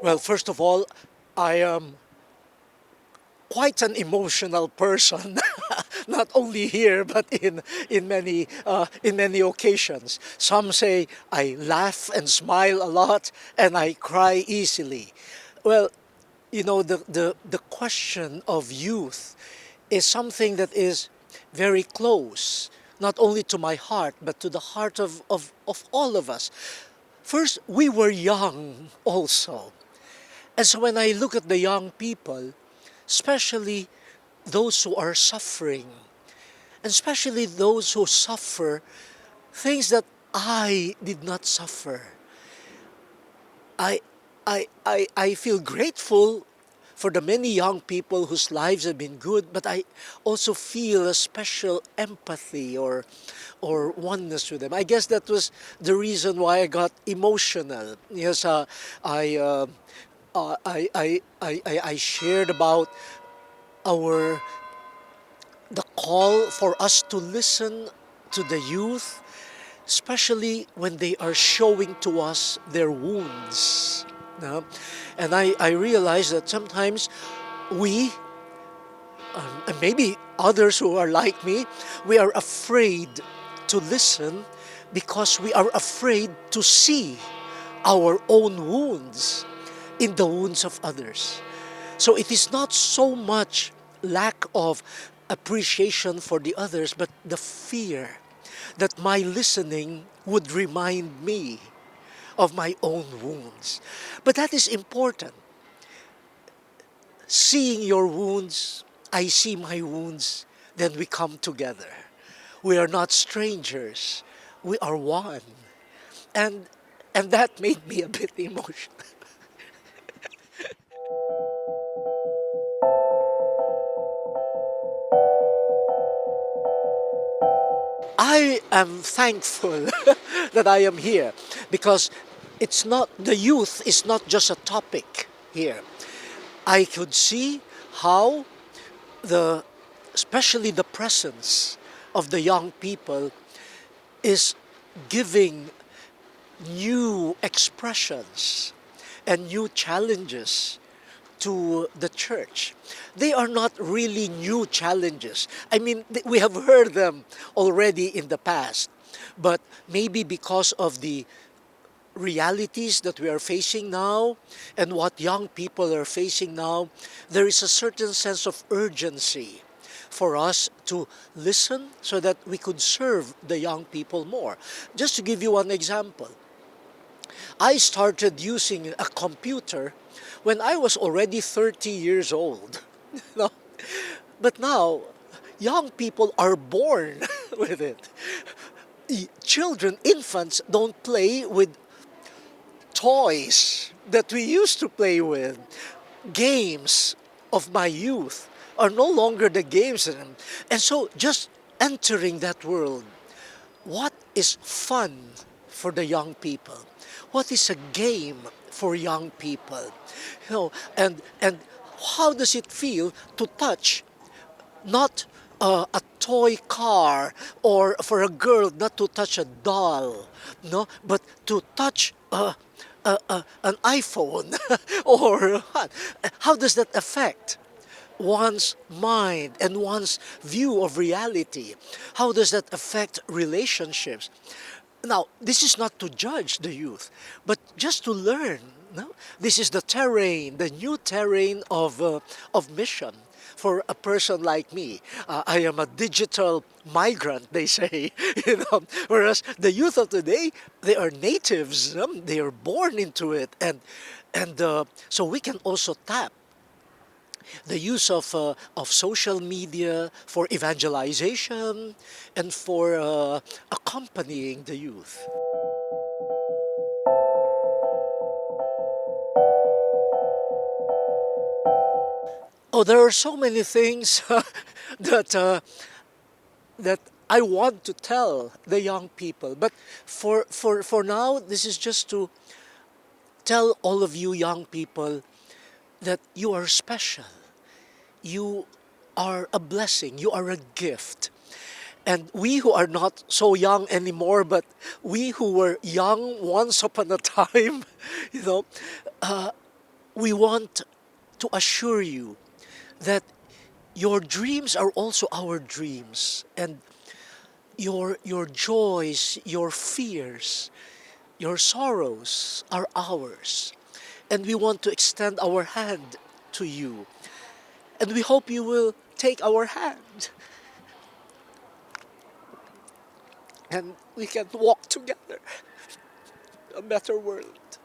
Well, first of all, I am quite an emotional person, not only here but in many occasions. Some say I laugh and smile a lot, and I cry easily. Well, the question of youth is something that is very close, not only to my heart, but to the heart of all of us. First, we were young also. And so when I look at the young people, especially those who are suffering, and especially those who suffer things that I did not suffer, I, I feel grateful for the many young people whose lives have been good, but I also feel a special empathy or oneness with them. I guess that was the reason why I got emotional. Yes, I, uh, I shared about our the call for us to listen to the youth, especially when they are showing to us their wounds. No? And I realize that sometimes we, and maybe others who are like me, we are afraid to listen because we are afraid to see our own wounds in the wounds of others. So it is not so much lack of appreciation for the others, but the fear that my listening would remind me of my own wounds. But that is important. Seeing your wounds, I see my wounds, then we come together. We are not strangers. We are one. And and that made me a bit emotional. I am thankful that I am here because it's not the youth is not just a topic here. I could see how the especially the presence of the young people is giving new expressions and new challenges to the church. They are not really new challenges. I mean, we have heard them already in the past, but maybe because of the realities that we are facing now and what young people are facing now, there is a certain sense of urgency for us to listen so that we could serve the young people more. Just to give you one example, I started using a computer when I was already 30 years old. No? But now, young people are born with it. Children, infants, don't play with toys that we used to play with. Games of my youth are no longer the games. And so, just entering that world, what is fun for the young people? What is a game for young people? And how does it feel to touch not a toy car, or for a girl not to touch a doll, no, but to touch an iPhone or what? How does that affect one's mind and one's view of reality? How does that affect relationships? Now, this is not to judge the youth, but just to learn. No? This is the terrain, the new terrain of mission for a person like me. I am a digital migrant, they say. Whereas the youth of today, they are natives. They are born into it, and so we can also tap the use of social media for evangelization and for accompanying the youth. Oh, there are so many things that that I want to tell the young people, but for now, this is just to tell all of you young people that you are special. You are a blessing. You are a gift. And we who are not so young anymore, but we who were young once upon a time, you know, uh, We want to assure you that your dreams are also our dreams, and your joys, your fears, your sorrows are ours. And we want to extend our hand to you. And we hope you will take our hand and we can walk together a better world.